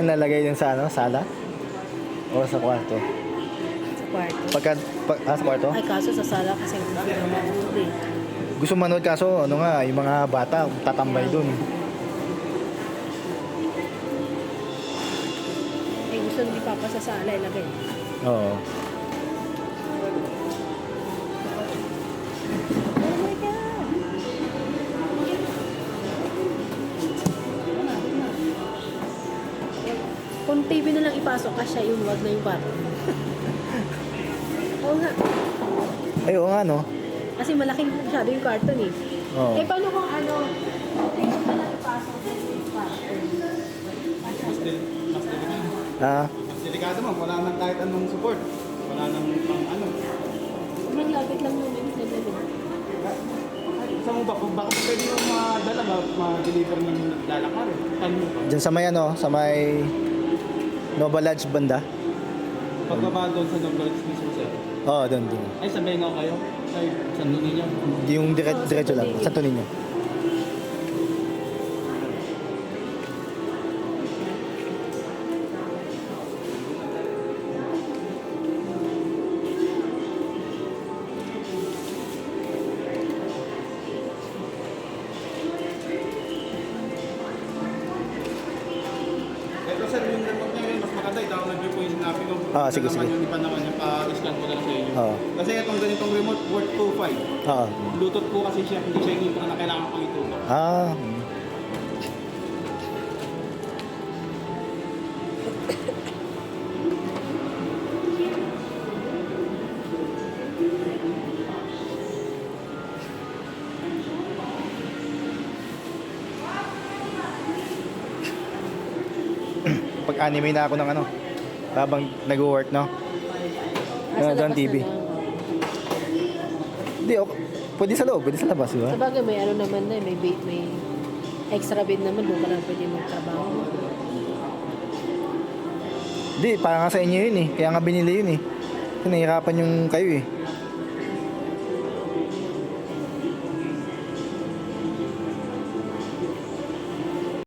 Ang lalagay din sa ano, sala? O sa kwarto? Sa kwarto. Sa kwarto? Ay, kaso sa sala kasi gusto na manood eh. Gusto manood kaso, ano nga, yung mga bata, tatambay dun. Eh, gusto ni Papa sa sala ilagay. Oo. Oh my God! Kung TV na lang ipasok ka siya, yun, wag na yung kwarto. Oo nga. Ay, oo nga, no? Kasi malaking masyado yung carton eh. Oo. Eh, paano kung ano, TV na lang ipasok yung kwarto? Mas delikado. Ah, Mas delikado mo. Wala nang kahit anong support. Wala nang pang ano. Sobrang lapit lang yun. Saan mo ba? Baka pwede yung madala, ma-deliver ng lalakar eh. Saan mo ba? dyan sa may ano, sa may Nova Lodge banda. Pagbaba doon sa Nobloids mismo sir. Oo, doon. Ay, sa Bengaw kayo? Ay, sa Nuninyo? Yung diretso lang, sa Toninyo. Ito sir, yung report niya yun, mas maganda. I-download niyo po yung sinabi ko. Ah, sige, sige. Yung iba naman yung pa-scan ko na lang sa inyo. Oo. Kasi itong ganitong remote worth 2.5. Oo. Bluetooth po kasi siya, hindi siya yung na kailangan pang itutok. Ah, pag-anime na ako ng ano, habang nag-work, no? Sa Doon labas TV. na lang. Hindi, okay. Pwede sa loob, pwede sa labas, di ba? Sa bagay, may ano naman na, may extra bed naman, doon ka lang pwede magtrabaho. Hindi, para nga sa inyo yun eh. Kaya nga binili yun eh. Kasi nahihirapan yung kayo eh.